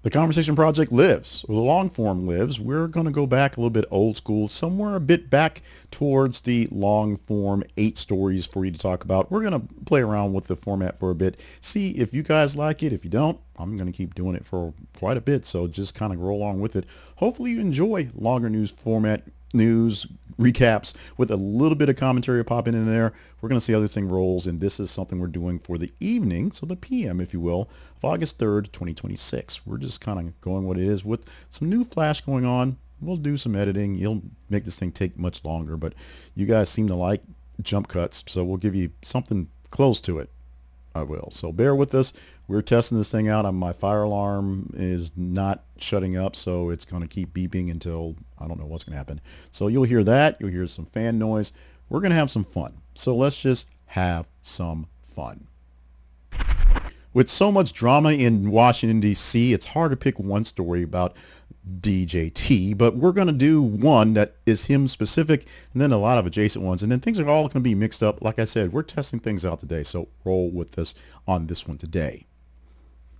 The Conversation Project lives, or the long form lives. We're going to go back a little bit old school, somewhere a bit back towards the long form 8 stories for you to talk about. We're going to play around with the format for a bit, see if you guys like it. If you don't, I'm going to keep doing it for quite a bit, so just kind of roll along with it. Hopefully you enjoy longer news format, news recaps with a little bit of commentary popping in there. We're going to see how this thing rolls, and this is something we're doing for the evening, so the PM, if you will, of August 3rd, 2026. We're just kind of going what it is with some new Flash going on. We'll do some editing. You'll make this thing take much longer, but you guys seem to like jump cuts, so we'll give you something close to it. I will. So bear with us. We're testing this thing out. My fire alarm is not shutting up, so it's going to keep beeping until I don't know what's going to happen. So you'll hear that. You'll hear some fan noise. We're going to have some fun. So let's just have some fun. With so much drama in Washington, D.C., it's hard to pick one story about DJT, but we're going to do one that is him specific and then a lot of adjacent ones. And then things are all going to be mixed up. Like I said, we're testing things out today, so roll with us on this one today.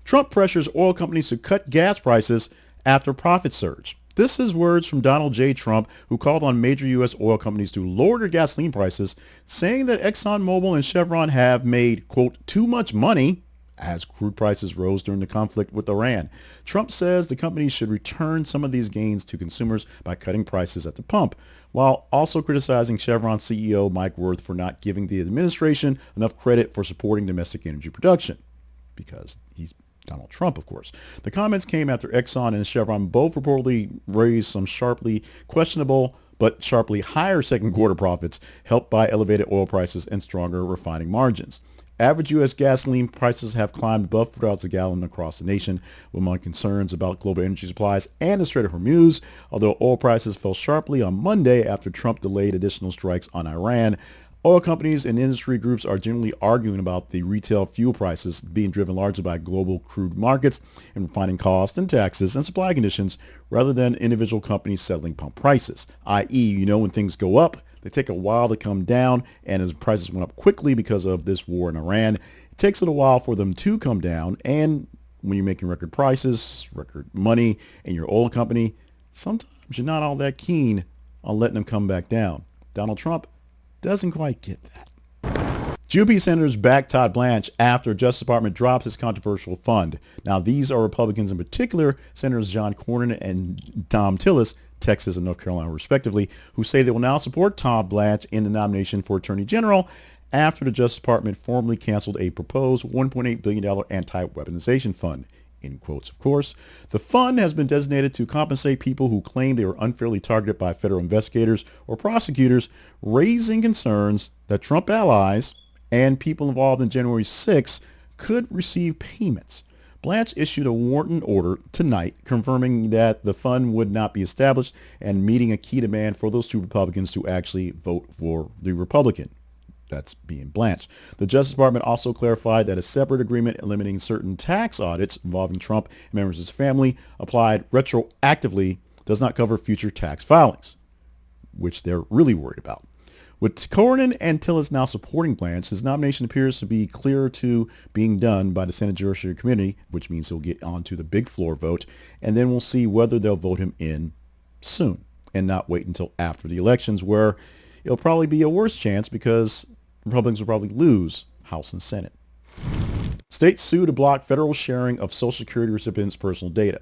Trump pressures oil companies to cut gas prices after profit surge. This is words from Donald J. Trump, who called on major U.S. oil companies to lower their gasoline prices, saying that ExxonMobil and Chevron have made, quote, too much money as crude prices rose during the conflict with Iran. Trump says the companies should return some of these gains to consumers by cutting prices at the pump, while also criticizing Chevron CEO Mike Wirth for not giving the administration enough credit for supporting domestic energy production, because he's Donald Trump, of course. The comments came after Exxon and Chevron both reportedly raised some sharply questionable but sharply higher second quarter profits, helped by elevated oil prices and stronger refining margins. Average U.S. gasoline prices have climbed above $4 a gallon across the nation, among concerns about global energy supplies and the Strait of Hormuz, although oil prices fell sharply on Monday after Trump delayed additional strikes on Iran. Oil companies and industry groups are generally arguing about the retail fuel prices being driven largely by global crude markets and refining costs and taxes and supply conditions rather than individual companies settling pump prices, i.e., when things go up, they take a while to come down, and as prices went up quickly because of this war in Iran, it takes it a while for them to come down. And when you're making record prices, record money, and your oil company, sometimes you're not all that keen on letting them come back down. Donald Trump doesn't quite get that. GOP senators back Todd Blanche after Justice Department drops its controversial fund. Now, these are Republicans in particular, Senators John Cornyn and Tom Tillis, Texas and North Carolina respectively, who say they will now support Todd Blanche in the nomination for Attorney General after the Justice Department formally canceled a proposed $1.8 billion anti-weaponization fund. In quotes, of course. The fund has been designated to compensate people who claim they were unfairly targeted by federal investigators or prosecutors, raising concerns that Trump allies and people involved in January 6 could receive payments. Blanche issued a warrant order tonight confirming that the fund would not be established and meeting a key demand for those two Republicans to actually vote for the Republican. That's being Blanche. The Justice Department also clarified that a separate agreement limiting certain tax audits involving Trump and members of his family applied retroactively does not cover future tax filings, which they're really worried about. With Cornyn and Tillis now supporting Blanche, his nomination appears to be clearer to being done by the Senate Judiciary Committee, which means he'll get onto the big floor vote, and then we'll see whether they'll vote him in soon and not wait until after the elections, where it'll probably be a worse chance because Republicans will probably lose House and Senate. States sue to block federal sharing of Social Security recipients' personal data.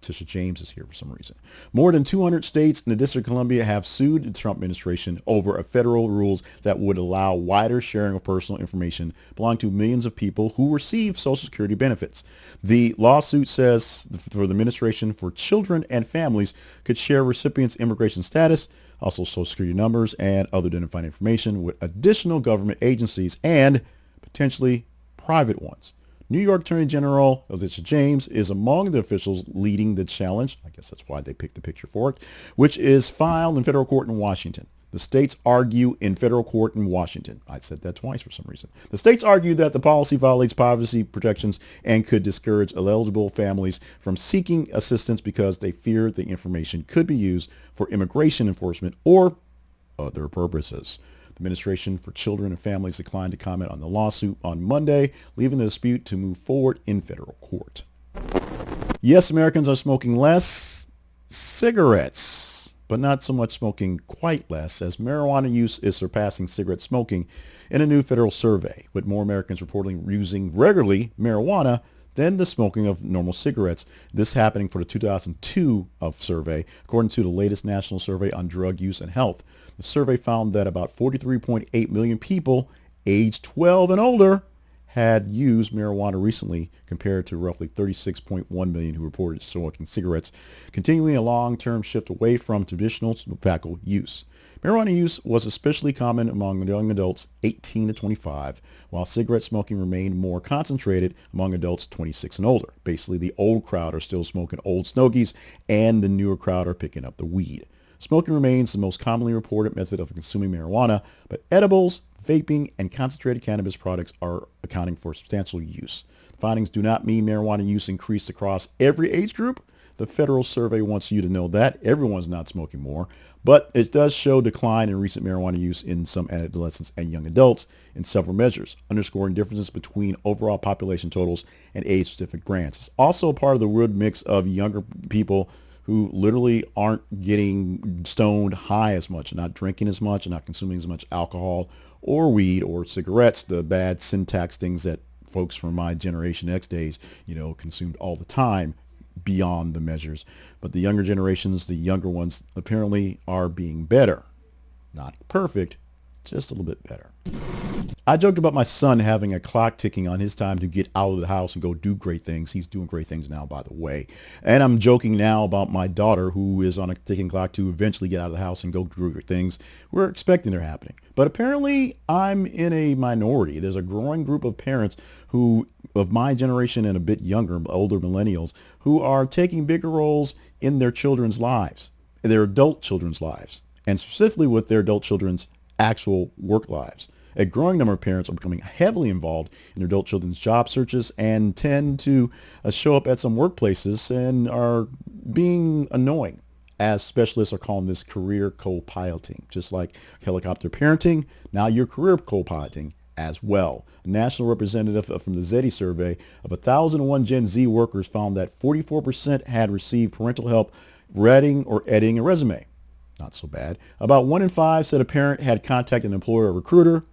Tisha James is here for some reason. More than 200 states and the District of Columbia have sued the Trump administration over a federal rules that would allow wider sharing of personal information belonging to millions of people who receive Social Security benefits. The lawsuit says for the administration for children and families could share recipients' immigration status, also Social Security numbers and other identifying information with additional government agencies and potentially private ones. New York Attorney General Tisha James is among the officials leading the challenge. I guess that's why they picked the picture for it, which is filed in federal court in Washington. The states argue in federal court in Washington. I said that twice for some reason. The states argue that the policy violates privacy protections and could discourage eligible families from seeking assistance because they fear the information could be used for immigration enforcement or other purposes. The Administration for Children and Families declined to comment on the lawsuit on Monday, leaving the dispute to move forward in federal court. Yes, Americans are smoking less cigarettes, but not so much smoking quite less, as marijuana use is surpassing cigarette smoking in a new federal survey, with more Americans reportedly using regularly marijuana than the smoking of normal cigarettes. This happening for the 2002 survey, according to the latest national survey on drug use and health. The survey found that about 43.8 million people aged 12 and older had used marijuana recently, compared to roughly 36.1 million who reported smoking cigarettes, continuing a long-term shift away from traditional tobacco use. Marijuana use was especially common among young adults 18 to 25, while cigarette smoking remained more concentrated among adults 26 and older. Basically, the old crowd are still smoking old stogies, and the newer crowd are picking up the weed. Smoking remains the most commonly reported method of consuming marijuana, but edibles, vaping, and concentrated cannabis products are accounting for substantial use. The findings do not mean marijuana use increased across every age group. The federal survey wants you to know that everyone's not smoking more, but it does show decline in recent marijuana use in some adolescents and young adults in several measures, underscoring differences between overall population totals and age-specific brands. It's also part of the weird mix of younger people who literally aren't getting stoned high as much, not drinking as much, and not consuming as much alcohol or weed or cigarettes, the bad syntax things that folks from my Generation X days, consumed all the time beyond the measures. But the younger generations, the younger ones, apparently are being better. Not perfect, just a little bit better. I joked about my son having a clock ticking on his time to get out of the house and go do great things. He's doing great things now, by the way. And I'm joking now about my daughter, who is on a ticking clock to eventually get out of the house and go do great things. We're expecting they're happening. But apparently I'm in a minority. There's a growing group of parents who, of my generation and a bit younger, older millennials, who are taking bigger roles in their children's lives, their adult children's lives, and specifically with their adult children's actual work lives. A growing number of parents are becoming heavily involved in their adult children's job searches and tend to show up at some workplaces and are being annoying, as specialists are calling this career co-piloting. Just like helicopter parenting, now you're career co-piloting as well. A national representative from the ZETI survey of 1,001 Gen Z workers found that 44% had received parental help writing or editing a resume. Not so bad. About 1 in 5 said a parent had contacted an employer or recruiter.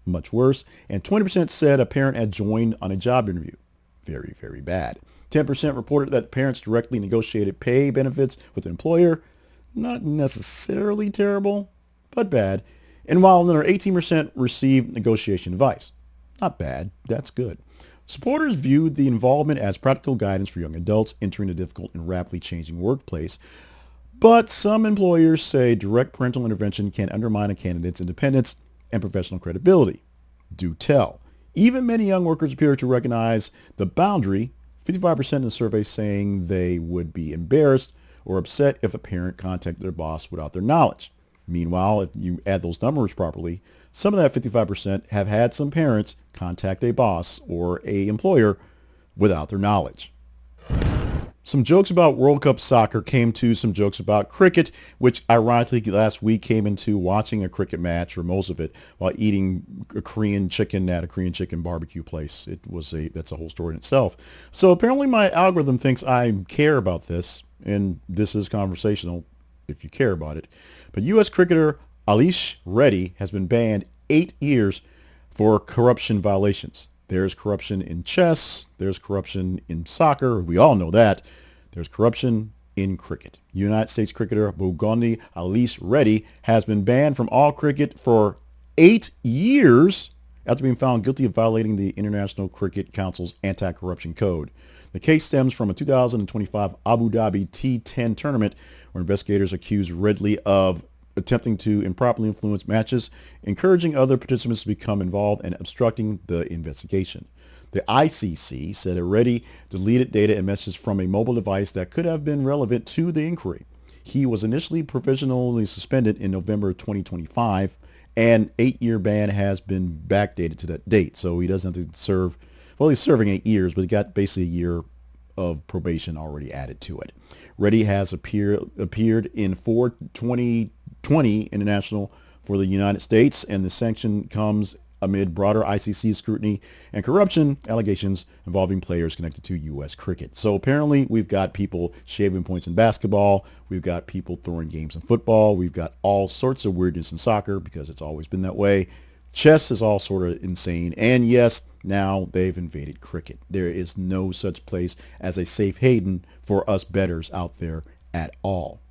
Much worse. And 20% said a parent had joined on a job interview. Very, very bad. 10% reported that parents directly negotiated pay benefits with the employer. Not necessarily terrible, but bad. And while another 18% received negotiation advice. Not bad. That's good. Supporters viewed the involvement as practical guidance for young adults entering a difficult and rapidly changing workplace. But some employers say direct parental intervention can undermine a candidate's independence and professional credibility. Do tell. Even many young workers appear to recognize the boundary, 55% in the survey saying they would be embarrassed or upset if a parent contacted their boss without their knowledge. Meanwhile, if you add those numbers properly, some of that 55% have had some parents contact a boss or a employer without their knowledge. Some jokes about World Cup soccer came to some jokes about cricket, which ironically last week came into watching a cricket match, or most of it, while eating a Korean chicken at a Korean chicken barbecue place. That's a whole story in itself. So apparently my algorithm thinks I care about this, and this is conversational if you care about it. But U.S. cricketer Alish Reddy has been banned 8 years for corruption violations. There's corruption in chess. There's corruption in soccer. We all know that. There's corruption in cricket. United States cricketer Bugandi Alish Reddy has been banned from all cricket for 8 years after being found guilty of violating the International Cricket Council's anti-corruption code. The case stems from a 2025 Abu Dhabi T10 tournament where investigators accused Reddy of attempting to improperly influence matches, encouraging other participants to become involved, and obstructing the investigation. The ICC said it already deleted data and messages from a mobile device that could have been relevant to the inquiry. He was initially provisionally suspended in November 2025, and 8-year ban has been backdated to that date. So he doesn't have to serve, well, he's serving 8 years, but he got basically a year of probation already added to it. Reddy has appeared in 4 2020 International for the United States, and the sanction comes amid broader ICC scrutiny and corruption allegations involving players connected to U.S. cricket. So apparently we've got people shaving points in basketball. We've got people throwing games in football. We've got all sorts of weirdness in soccer because it's always been that way. Chess is all sort of insane. And yes, now they've invaded cricket. There is no such place as a safe haven for us bettors out there at all.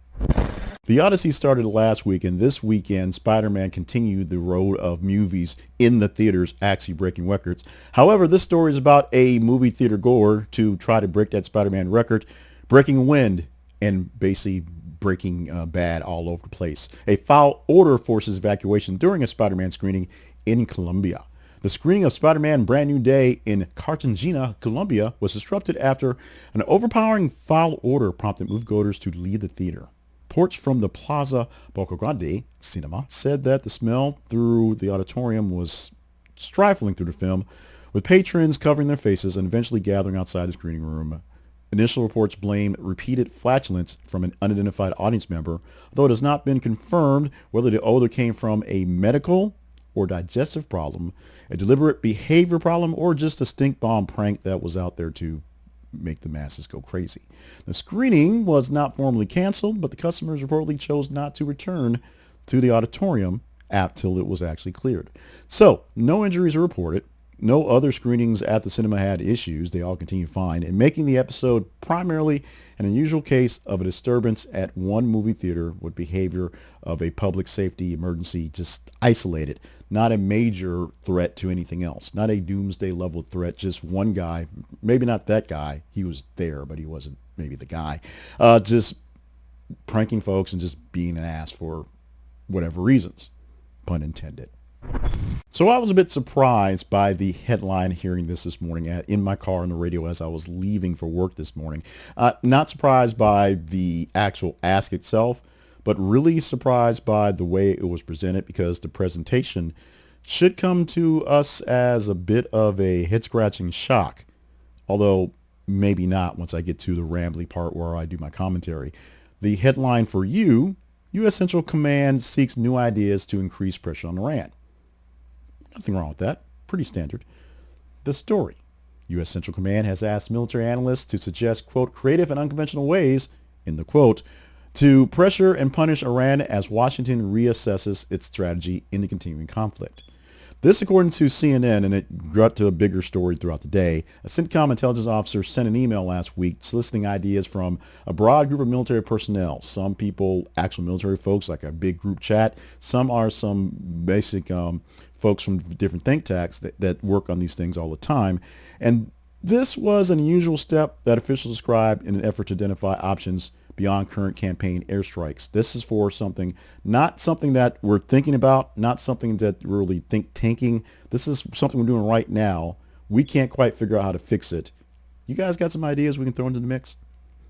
The Odyssey started last week, and this weekend, Spider-Man continued the road of movies in the theaters, actually breaking records. However, this story is about a movie theater goer to try to break that Spider-Man record, breaking wind and basically breaking bad all over the place. A foul odor forces evacuation during a Spider-Man screening in Colombia. The screening of Spider-Man Brand New Day in Cartagena, Colombia, was disrupted after an overpowering foul odor prompted moviegoers to leave the theater. Reports from the Plaza Bocogrande cinema said that the smell through the auditorium was stifling through the film, with patrons covering their faces and eventually gathering outside the screening room. Initial reports blame repeated flatulence from an unidentified audience member, though it has not been confirmed whether the odor came from a medical or digestive problem, a deliberate behavior problem, or just a stink bomb prank that was out there to make the masses go crazy. The screening was not formally canceled, but the customers reportedly chose not to return to the auditorium until it was actually cleared. So, no injuries are reported. No other screenings at the cinema had issues. They all continue fine, and making the episode primarily an unusual case of a disturbance at one movie theater with behavior of a public safety emergency just isolated, not a major threat to anything else, not a doomsday level threat, just one guy, maybe not that guy, he was there, but he wasn't maybe the guy, just pranking folks and just being an ass for whatever reasons, pun intended. So I was a bit surprised by the headline hearing this morning in my car on the radio as I was leaving for work this morning. Not surprised by the actual ask itself, but really surprised by the way it was presented, because the presentation should come to us as a bit of a head-scratching shock, although maybe not once I get to the rambly part where I do my commentary. The headline for you, U.S. Central Command seeks new ideas to increase pressure on Iran. Nothing wrong with that. Pretty standard. The story. U.S. Central Command has asked military analysts to suggest, quote, creative and unconventional ways, in the quote, to pressure and punish Iran as Washington reassesses its strategy in the continuing conflict. This, according to CNN, and it got to a bigger story throughout the day. A CENTCOM intelligence officer sent an email last week soliciting ideas from a broad group of military personnel. Some people, actual military folks, like a big group chat. Some are some basic folks from different think tanks that work on these things all the time. And this was an unusual step that officials described in an effort to identify options beyond current campaign airstrikes. This is for something, not something that we're thinking about, not something that we're really tanking. This is something we're doing right now. We can't quite figure out how to fix it. You guys got some ideas we can throw into the mix?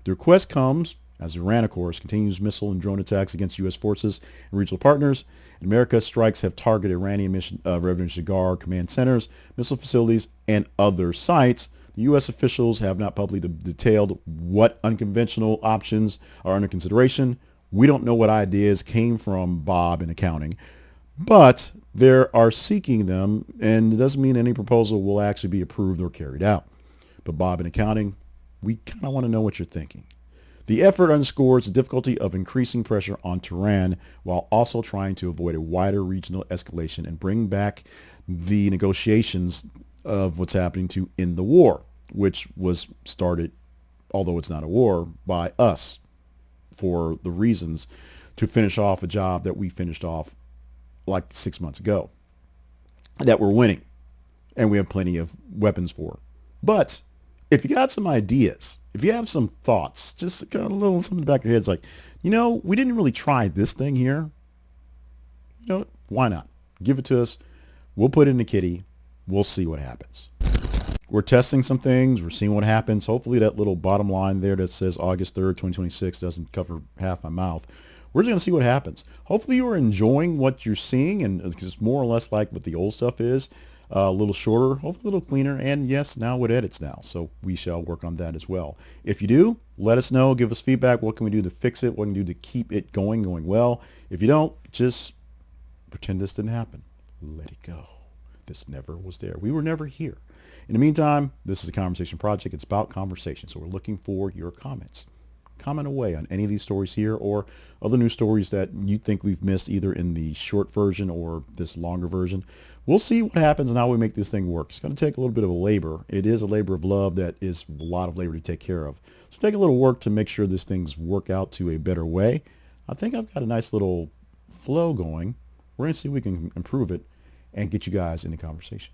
The request comes as Iran, of course, continues missile and drone attacks against U.S. forces and regional partners. In America, strikes have targeted Iranian residential guard command centers, missile facilities, and other sites. The U.S. officials have not publicly detailed what unconventional options are under consideration. We don't know what ideas came from Bob in accounting, but they are seeking them, and it doesn't mean any proposal will actually be approved or carried out. But Bob in accounting, we kind of want to know what you're thinking. The effort underscores the difficulty of increasing pressure on Tehran while also trying to avoid a wider regional escalation and bring back the negotiations of what's happening to end the war, which was started, although it's not a war, by us for the reasons to finish off a job that we finished off like 6 months ago, that we're winning and we have plenty of weapons for. But if you got some ideas, if you have some thoughts, just kind of a little something in the back of your head, it's like, we didn't really try this thing here. Why not? Give it to us. We'll put it in the kitty. We'll see what happens. We're testing some things. We're seeing what happens. Hopefully that little bottom line there that says August 3rd, 2026 doesn't cover half my mouth. We're just going to see what happens. Hopefully you are enjoying what you're seeing, and it's more or less like what the old stuff is. A little shorter, hopefully a little cleaner, and yes, now with edits now. So we shall work on that as well. If you do, let us know. Give us feedback. What can we do to fix it? What can we do to keep it going well? If you don't, just pretend this didn't happen. Let it go. this never was there. We were never here. In the meantime, this is a conversation project. It's about conversation. So we're looking for your comments. Comment away on any of these stories here or other new stories that you think we've missed either in the short version or this longer version. We'll see what happens and how we make this thing work. It's going to take a little bit of a labor. It is a labor of love that is a lot of labor to take care of. So take a little work to make sure this thing's work out to a better way. I think I've got a nice little flow going. We're going to see if we can improve it and get you guys in the conversation.